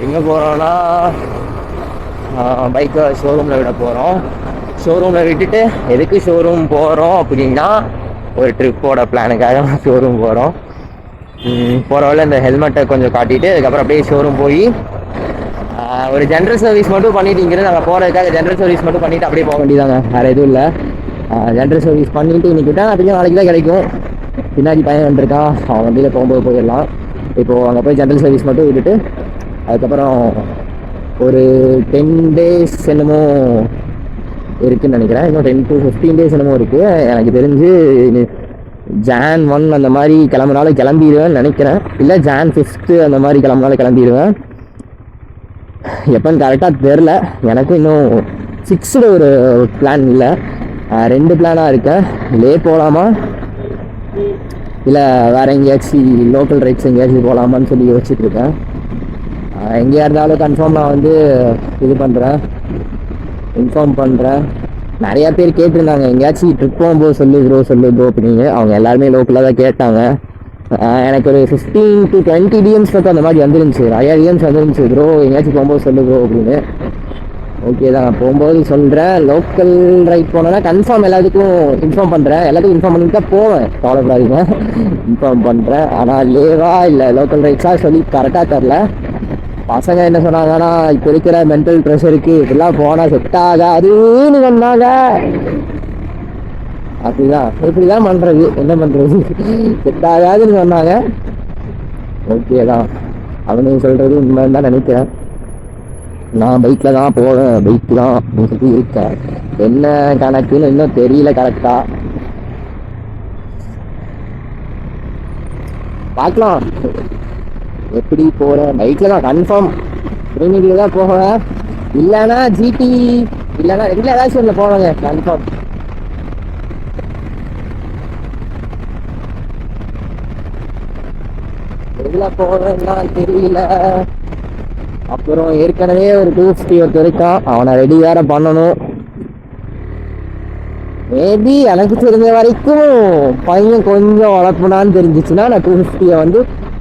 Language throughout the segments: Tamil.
எங்கே போகிறோன்னா பைக்கை ஷோரூமில் விட போகிறோம். ஷோரூமில் விட்டுட்டு எதுக்கு ஷோரூம் போகிறோம் அப்படின்னா ஒரு ட்ரிப்போட பிளானுக்காக ஷோரூம் போகிறோம். போகிற வழியில் இந்த ஹெல்மெட்டை கொஞ்சம் காட்டிட்டு அதுக்கப்புறம் அப்படியே ஷோரூம் போய் ஒரு ஜென்ரல் சர்வீஸ் மட்டும் பண்ணிட்டு இங்கிருந்து நாங்கள் போகிறதுக்காக ஜென்ரல் சர்வீஸ் மட்டும் பண்ணிவிட்டு அப்படியே போக வேண்டியதாங்க. வேறு எதுவும் இல்லை. ஜென்ரல் சர்வீஸ் பண்ணிவிட்டு இன்றைக்கி விட்டால் அப்படியே நாளைக்கு தான் கிடைக்கும். பின்னாடி பையன் வந்துருக்கான், அவன் வண்டியில் போகும்போது போயிடலாம். இப்போது அங்கே போய் ஜென்ரல் சர்வீஸ் மட்டும் விட்டுட்டு அதுக்கப்புறம் ஒரு 10 days என்னமோ இருக்குதுன்னு நினைக்கிறேன். இன்னும் 10 to 15 days என்னமோ இருக்குது. எனக்கு தெரிஞ்சு Jan 1 அந்த மாதிரி கிளம்புனாலும் கிளம்பிடுவேன்னு நினைக்கிறேன். இல்லை Jan 5 அந்த மாதிரி கிளம்புனாலும் கிளம்பிடுவேன். எப்போன்னு கரெக்டாக தெரில. எனக்கும் இன்னும் ஃபிக்ஸ்டு ஒரு பிளான் இல்லை. 2 பிளானாக இருக்கேன். லே போகலாமா இல்லை வேறு எங்கேயாச்சும் லோக்கல் ரைட்ஸ் எங்கேயாச்சும் போகலாமான்னு சொல்லி யோசிச்சுட்டு இருக்கேன். எங்கேயா இருந்தாலும் கன்ஃபார்ம் நான் வந்து இது பண்ணுறேன், இன்ஃபார்ம் பண்ணுறேன். நிறையா பேர் கேட்டிருந்தாங்க எங்கேயாச்சும் ட்ரிப் போகும்போது சொல்லு ப்ரோ அப்படின்னு. அவங்க எல்லாருமே லோக்கலாக தான் கேட்டாங்க. எனக்கு ஒரு 15 to 20 DMs பக்கம் அந்த மாதிரி வந்துருந்துச்சு. நிறையா DMs வந்துருந்துச்சு, ப்ரோ எங்கேயாச்சும் போகும்போது சொல்லு ப்ரோ அப்படின்னு. ஓகே தான், நான் போகும்போது சொல்கிறேன். லோக்கல் ரைட் போனோன்னா கன்ஃபார்ம் எல்லாத்துக்கும் இன்ஃபார்ம் பண்ணுறேன். எல்லாத்துக்கும் இன்ஃபார்ம் பண்ணிட்டு தான் போவேன், கவலைப்படாதீங்க. இன்ஃபார்ம் பண்ணுறேன். ஆனால் லேவா இல்லை லோக்கல் ரைட்ஸாக சொல்லி கரெக்டாக தரல. பசங்க என்ன சொன்னாங்கன்னா இப்போ இருக்கிற மென்டல் ப்ரெஷருக்கு இப்படிலாம் போனால் செட் ஆகாதுன்னு சொன்னாங்க. அப்படிதான் இப்படிதான் பண்ணுறது, என்ன பண்ணுறது, செட் ஆகாதுன்னு சொன்னாங்க. ஓகே தான், அவனுக்கு சொல்கிறது உண்மைன்னு தான் நினைக்கிறேன். நான் பைக்கில் தான் போவேன், பைக்கு தான் அப்படின்னு சொல்லி இருக்கேன். என்ன கணக்குன்னு இன்னும் தெரியல கரெக்டாக. பார்க்கலாம் எப்படி போகிறேன். பைக்கில் தான் கன்ஃபார்ம் ட்ரெயினிங்கில் தான் போவேன். இல்லைன்னா ஜிடி இல்லைன்னா ரெண்டில் ஏதாச்சும் ஒன்று போவேங்க கன்ஃபார்ம். எதில் போவேன்னா தெரியல. அப்புறம் ஏற்கனவே ஒரு 250 ஒருத்தர் இருக்கான், அவனை ரெடி வேற பண்ணணும். மேபி எனக்கு தெரிஞ்ச வரைக்கும் பையன் கொஞ்சம் வளர்ப்புனான்னு தெரிஞ்சிச்சுன்னா நான் 250 வந்து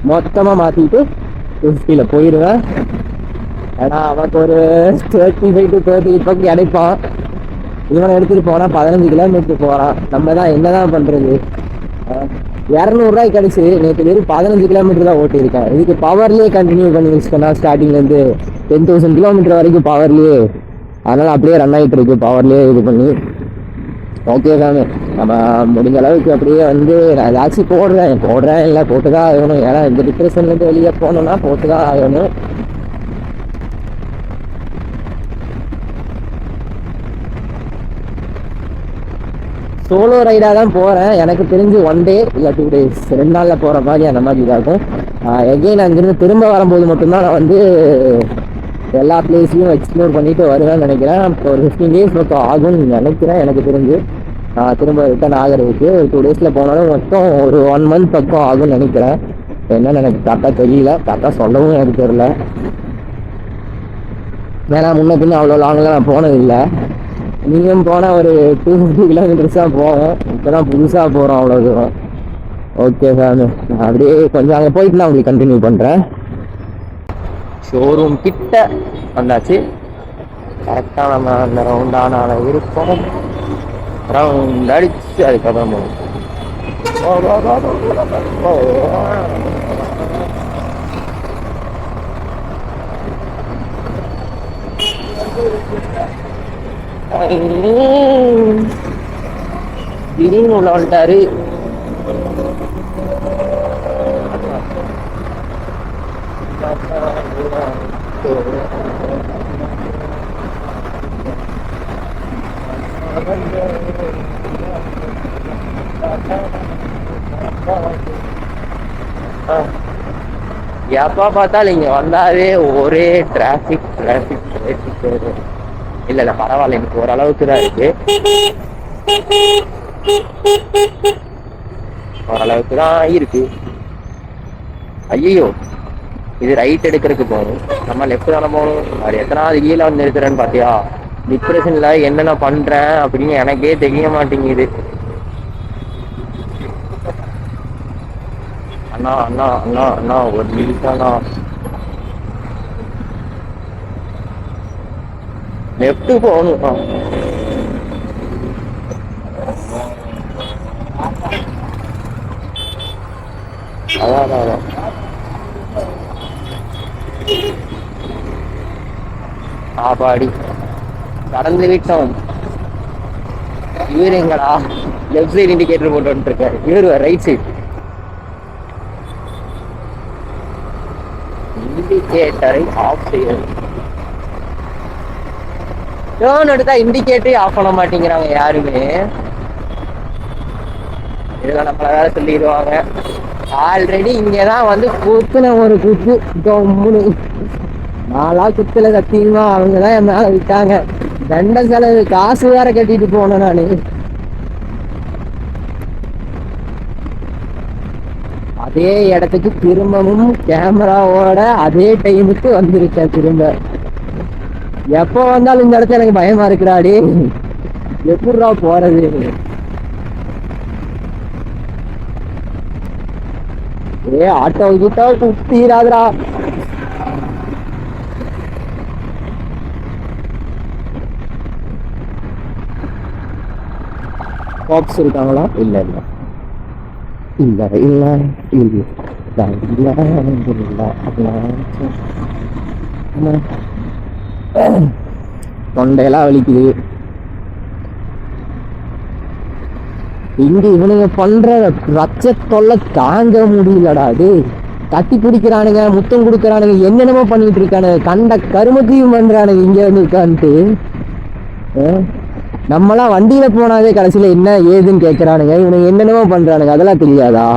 மொத்தமாக மாற்றிட்டு 250 போயிடுவேன். ஏன்னா அவனுக்கு ஒரு 35 to 38 பக்கம் கிடைப்பான். இவனை எடுத்துகிட்டு போனால் 15 கிலோமீட்டர் போகிறான். நம்ம தான் என்ன தான் பண்ணுறது. 200 கிடச்சி நேற்று வெறும் 15 கிலோமீட்டர் தான் ஓட்டியிருக்கேன். இதுக்கு பவர்லேயே கண்டினியூ பண்ணி வச்சுக்கோன்னா ஸ்டார்டிங்லேருந்து 10,000 கிலோமீட்டர் வரைக்கும் பவர்லேயே. அதனால் அப்படியே ரன் ஆகிட்டு இருக்கு பவர்லேயே இது பண்ணி. ஓகே தாங்க, நம்ம முடிஞ்ச அளவுக்கு அப்படியே வந்து நான் ஏதாச்சும் போடுறேன் இல்லை போட்டு தான் ஆகணும். ஏன்னா இந்த டிப்ரெஷன்லேருந்து வெளியே போகணுன்னா போட்டு தான் ஆகணும். சோலோ ரைடாக தான் போகிறேன். எனக்கு தெரிஞ்சு 1 day இல்லை 2 days 2 நாளில் போகிற மாதிரி அந்த மாதிரி இதாகும். எகெயின் அங்கேருந்து திரும்ப வரும்போது மட்டும்தான் நான் வந்து எல்லா பிளேஸையும் எக்ஸ்ப்ளோர் பண்ணிட்டு வருவேன்னு நினைக்கிறேன். இப்போ ஒரு 15 days பக்கம் ஆகும்னு நினைக்கிறேன். எனக்கு தெரிஞ்சு திரும்ப ரிட்டர்ன் ஆகிறதுக்கு 2 days போனாலும் மொத்தம் ஒரு 1 month பக்கம் ஆகும்னு நினைக்கிறேன். என்னன்னு எனக்கு கரெக்டாக தெரியல, கரெக்டாக சொல்லவும் எனக்கு தெரியல. ஏன்னா முன்ன பின்ன அவ்வளோ லாங்கெலாம் நான் போனதில்லை. நீங்களும் போனால் ஒரு 250 கிலோமீட்டர்ஸ் தான் போவோம். இப்போ தான் புதுசாக போகிறோம் அவ்வளோ தூரம். ஓகே சார், நான் அப்படியே கொஞ்சம் அங்கே போயிட்டு நான் உங்களுக்கு கண்டினியூ பண்ணுறேன். ஷோரூம் கிட்ட வந்தாச்சு. கரெக்டாக நம்ம அந்த ரவுண்டான இருப்போம். ரவுண்ட் அடிச்சு அதுக்கப்புறம் திடீர்னு உள்ள வந்துட்டாரு. எப்போ பார்த்தாலும் இங்கே வந்தாவே ஒரே டிராஃபிக். இல்லை பரவாயில்ல, எனக்கு ஓரளவுக்கு தான் இருக்கு, ஓரளவுக்கு தான் இருக்கு. ஐயோ, இது ரைட் எடுக்கிறதுக்கு போகணும், நம்ம லெஃப்ட் தானே போகணும். அது எத்தனாவது கீழே வந்து இருக்கிறேன்னு பார்த்தியா? டிப்ரெஷனில் என்னென்ன பண்ணுறேன் அப்படின்னு எனக்கே தெரிய மாட்டேங்குது. அண்ணா அண்ணா அண்ணா அண்ணா ஒரு நிமிஷம்ண்ணா. லெஃப்ட் போகணும். அதான் ஆபாடி கடந்து விட்டோம். இவர் எங்கடா லெஃப்ட் சைடு இண்டிகேட்டர் போட்டு வந்துருக்காரு. இவர் ரைட் சைடு இண்டிகேட்டரை ஆஃப் செய்யணும். டேர்ன் எடுத்தா இண்டிகேட்டரே ஆஃப் பண்ண மாட்டேங்கிறாங்க யாருமே. இதெல்லாம் நம்மள வேற சொல்லிடுவாங்க. ஆல்ரெடி இங்கதான் வந்து குத்துன ஒரு குத்து தொம்முனு. நாளா குத்துல சத்தியமா அவங்கதான் என் மேல விட்டாங்க. தண்ட செலவு காசு வேற கட்டிட்டு போனேன் நானு. அதே இடத்துக்கு திரும்பவும் கேமராவோட அதே டைமுக்கு வந்திருக்கேன். திரும்ப எப்போ வந்தாலும் இந்த இடத்துல எனக்கு பயமா இருக்குடாடி. எப்படிடா போறது? ஆட்டோ கிட்ட குத்திராதுடா. பாக்ஸ் இருக்காங்களா? இல்ல இல்ல இல்ல இல்ல இல்ல இல்ல. தொண்டையெல்லாம் வலிக்குது. இங்க இவனுங்க பண்ற ரச்ச தொல்லை தாங்க முடியலடா. அது கட்டி பிடிக்கிறானுங்க, முத்தம் கொடுக்கறானுங்க, என்னென்னமோ பண்ணிட்டு இருக்கானுங்க. கண்ட கருமத்தையும் பண்றானுங்க இங்க வந்து உட்காந்துட்டு. நம்மளாம் வண்டியில போனாதே கடைசியில என்ன ஏதுன்னு கேட்கறானுங்க. இவனுங்க என்னென்னமோ பண்றானுங்க. அதெல்லாம் தெரியாதா?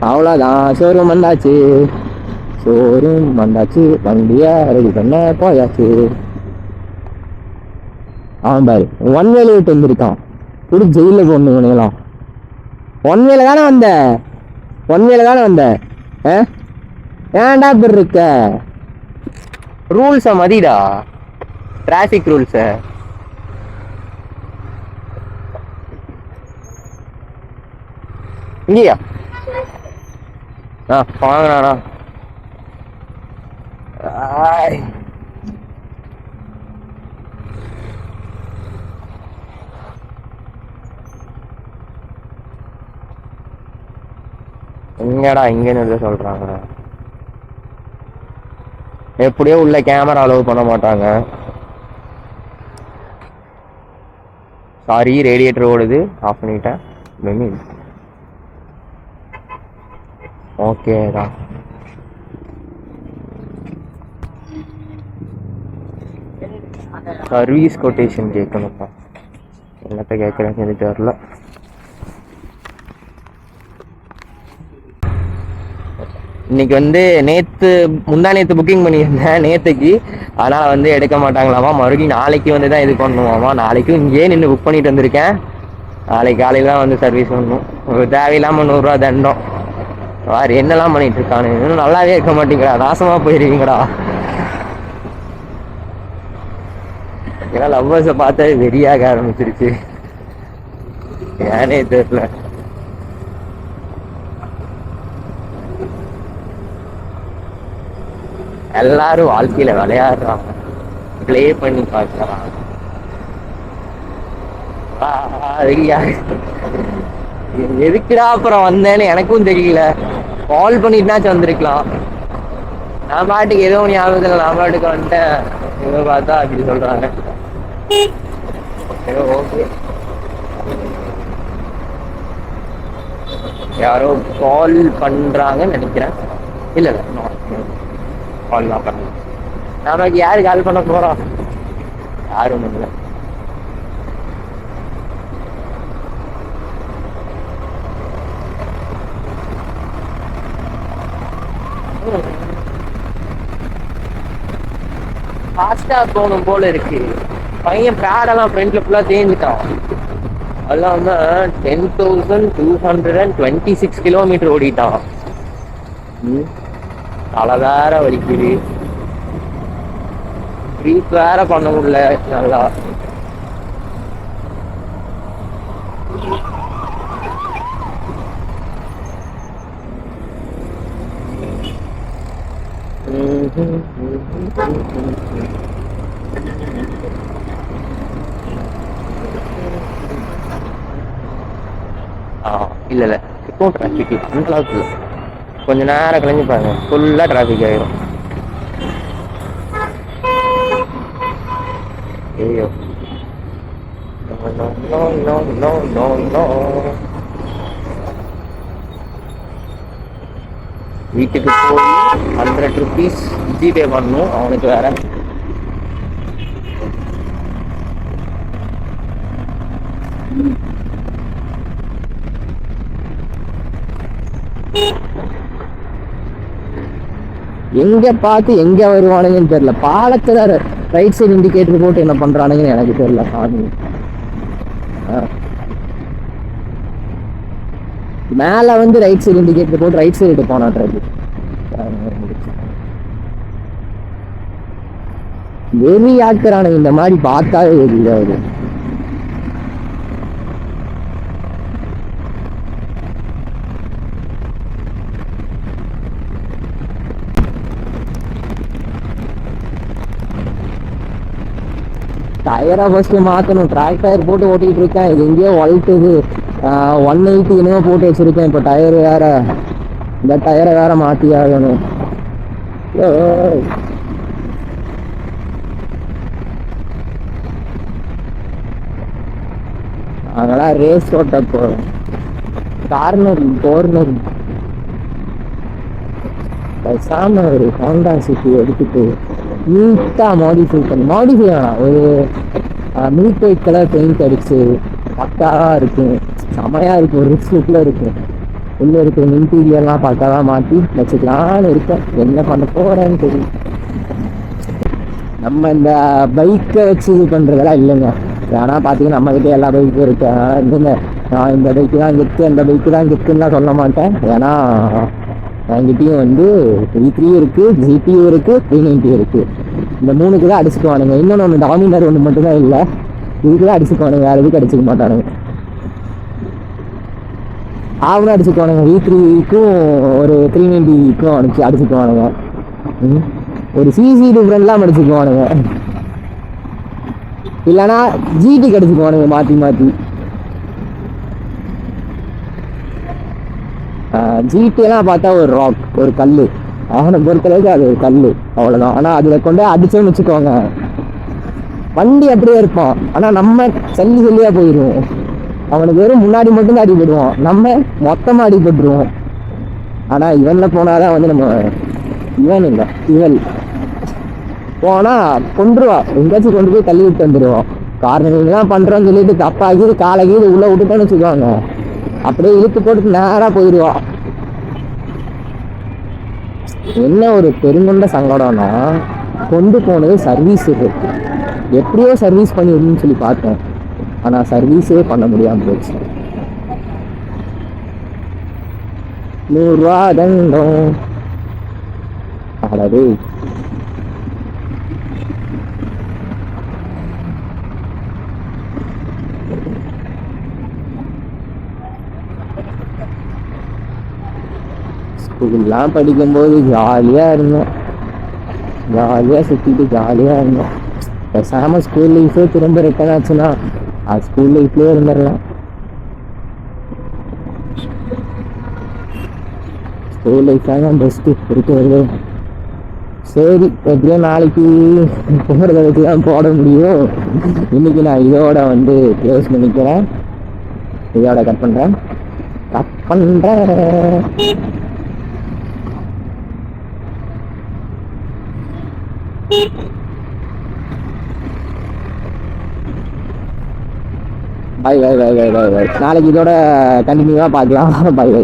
அவ்வளோதான். ஷோரூம் வந்தாச்சு. ஷோரூம் வந்தாச்சு. வண்டியா ரெடி பண்ண போயாச்சு. அவன் பாரு ஒன் வேலை விட்டு வந்திருக்கான். குடி ஜெயில போடணும் இவனுங்களாம். ஒன் வேலை தானே வந்த, ஒன் வேலை தானே வந்த. ஏன்டா இப்படி இருக்க? ரூல்ஸை மதிடா, டிராஃபிக் ரூல்ஸை. இங்கேயா வாங்கினானா? எங்கடா இங்கன்னு சொல்றாங்க. எப்படியோ உள்ள கேமரா அலோவ் பண்ண மாட்டாங்க. சாரி, ரேடியேட்டர் ஓடுது, ஆஃப் பண்ணிட்டேன். ஓகே தான். சர்வீஸ் கொட்டேஷன் கேட்கணும்ப்பா. என்னத்த கேட்குறேன்னு எனக்கு தெரியல. இன்னைக்கு வந்து முந்தா நேற்று புக்கிங் பண்ணியிருந்தேன் நேற்றுக்கு. அதனால் வந்து எடுக்க மாட்டாங்களாமா. மறுபடியும் நாளைக்கு வந்து தான் இது பண்ணுவாமா. நாளைக்கும் இங்கேயே நின்று புக் பண்ணிட்டு வந்திருக்கேன். நாளைக்கு காலையில் தான் வந்து சர்வீஸ் பண்ணணும். ஒரு தேவையில்லாமல் 100 ரூபா தண்டம். வேறு என்னெல்லாம் பண்ணிட்டு இருக்கானு. இன்னும் நல்லாவே இருக்க மாட்டேங்கிறா. நாசமாக போயிருக்கீங்கடா. ஏன்னா லவ்வர்ஸை பார்த்தா வெறியாக ஆரம்பிச்சிருச்சு. ஏனே தெரியல. எல்லாரும் வாழ்க்கையில விளையாடுறாங்க, பிளே பண்ணி பார்க்கறாங்க. எதுக்குடா அப்புறம் வந்தேன்னு எனக்கும் தெரியல. கால் பண்ணிட்டுனாச்சும் வந்திருக்கலாம். நான் பாட்டுக்கு ஏதோ ஞாபகத்தில் நான் பாட்டுக்கு வந்துட்டேன். ஏதோ பார்த்தா அப்படி சொல்றாங்க. ஓகே, யாரோ கால் பண்றாங்கன்னு நினைக்கிறேன். இல்ல இல்ல, கால் தான் பண்ண. நமக்கு யாரு கால் பண்ண போறோம்? யாரும் இல்லை. ஃபாஸ்டா போகணும் போல இருக்கு. பையன் பேடெல்லாம் ஃப்ரெண்ட்ல ஃபுல்லா தேஞ்சிட்டான். அதெல்லாம் வந்து 10,226 கிலோமீட்டர் ஓடிட்டான். தலை வேற வலிக்குது. ட்ரீட் வேற பண்ண முடியல நல்லா. இல்ல இல்ல இப்போ டிராஃபிக் அந்த அளவுக்கு இல்லை. கொஞ்ச நேரம் கழிஞ்சு பாருங்க ஃபுல்லா டிராஃபிக் ஆயிரும். ஐயோ no no no no no. வீட்டுக்கு போய் 100 rupees ஜிபே பண்ணணும் அவனுக்கு வேற. எங்க பார்த்து எங்க வருவானுங்கன்னு தெரியல. பாலத்துல ரைட் சைடு இண்டிகேட்டர் போட்டு என்ன பண்றானுங்கன்னு எனக்கு தெரியல. சாமி மேல வந்து ரைட் சைடு இண்டிகேட்டர் போட்டு ரைட் சைடு போனாட்றது. வெறி ஆக்குறானுங்க இந்த மாதிரி பார்த்தாவே தெரியாது. டயரை ஃபர்ஸ்ட் மாற்றணும். ட்ராக் டயர் போட்டு ஓட்டிகிட்டு இருக்கேன். இது எங்கேயோ வளர்த்துது. 180 என்னமோ போட்டு வச்சிருக்கேன். இப்போ டயர் வேற, இந்த டயரை வேற மாற்றி ஆகணும். அதெல்லாம் ரேஸ் ஓட்ட போகிறோம். கோர்னர் பேசாம ஒரு ஹோண்டா சிட்டி எடுத்துட்டு நீட்டாக மாடிஃபை வேணாம், ஒரு மில்க் ஒயிட் கலர் பெயிண்ட் அடிச்சு பக்காவாக இருக்கும், செமையாக இருக்கும், ஒரு ரிச் லுக்கில் இருக்கும். உள்ளே இருக்கிற இன்டீரியர்லாம் பக்காவாக மாற்றி வச்சுக்கலான்னு இருக்கேன். என்ன பண்ண போகிறேன்னு தெரியும். நம்ம இந்த பைக்கை வச்சு இது பண்ணுறதெல்லாம் இல்லைங்க. ஏன்னா பார்த்தீங்கன்னா நம்மகிட்ட எல்லா பைக்கும் இருக்கு. இல்லைங்க, நான் இந்த பைக்கு தான் கெத்து, அந்த பைக்கு தான் கெத்துன்னா சொல்ல மாட்டேன். ஏன்னா என்கிட்டயும் வந்து V3 இருக்குது, GT இருக்குது, 390 இருக்குது. இந்த 3க்கு தான் அடிச்சுக்குவானுங்க. இன்னொன்று ஒன்று டாமினர் ஒன்று மட்டும்தான் இல்லை, இதுக்கு தான் அடிச்சுக்குவானுங்க, வேறு எதுக்கு அடிச்சுக்க மாட்டானுங்க. ஆவணும் அடிச்சுக்குவானுங்க. V3க்கும் ஒரு 390க்கும் அடிச்சுக்குவானுங்க. ஒரு சிசி டிஃப்ரெண்ட்லாம் அடிச்சுக்குவானுங்க. இல்லைன்னா ஜிடிக்கு அடிச்சுக்குவானுங்க மாற்றி மாற்றி. ஜிடிலாம் பார்த்தா ஒரு ராக், ஒரு கல். அவனை பொறுத்தளவுக்கு அது ஒரு கல், அவ்வளோதான். ஆனால் அதில் கொண்டு அடிச்சோன்னு வச்சுக்கோங்க, வண்டி அப்படியே இருப்பான். ஆனால் நம்ம சொல்லியாக போயிடுவோம். அவனுக்கு வெறும் முன்னாடி மட்டும்தான் அடிபடுவோம், நம்ம மொத்தமாக அடிபட்டுருவோம். ஆனால் இவனில் போனாதான் வந்து நம்ம இவன் போனால் கொண்டுருவா, எங்கேயாச்சும் கொண்டு போய் தள்ளி விட்டு வந்துடுவோம். காரணம் தான் பண்ணுறோன்னு சொல்லிட்டு தப்பாகி காலைக்கு உள்ளே விட்டுட்டோன்னு வச்சுக்கோங்க, அப்படியே இழுத்து போட்டு நேராக போயிடுவான். என்ன ஒரு பெருங்கொண்ட சங்கடம்னா, கொண்டு போனது சர்வீஸ் இருக்கு, எப்படியோ சர்வீஸ் பண்ணிடணும்னு சொல்லி பார்த்தேன். ஆனால் சர்வீஸே பண்ண முடியாமல் போச்சு. 100 ரூபா தண்டம். அடவே ஸ்கூல்லாம் படிக்கும்போது ஜாலியாக இருந்தோம், ஜாலியாக சுற்றிட்டு ஜாலியாக இருந்தோம். பேசாமல் ஸ்கூல் லைஃபே திரும்ப ரிட்டர்ன் ஆச்சுன்னா அது ஸ்கூல் லைஃப்லேயே இருந்துடலாம். ஸ்கூல் லைஃப் தான் பெஸ்ட்டு இருக்கிறது. சரி, எப்படியும் நாளைக்கு போகிறத வச்சு தான் போட முடியும். இன்னைக்கு நான் இதோட வந்து க்ளோஸ் பண்ணிக்கிறேன், இதோட கட் பண்ணுறேன். Bye bye bye bye bye bye. நாளைக்கு இதோட கண்டினியூவாக பார்க்கலாம். Bye by.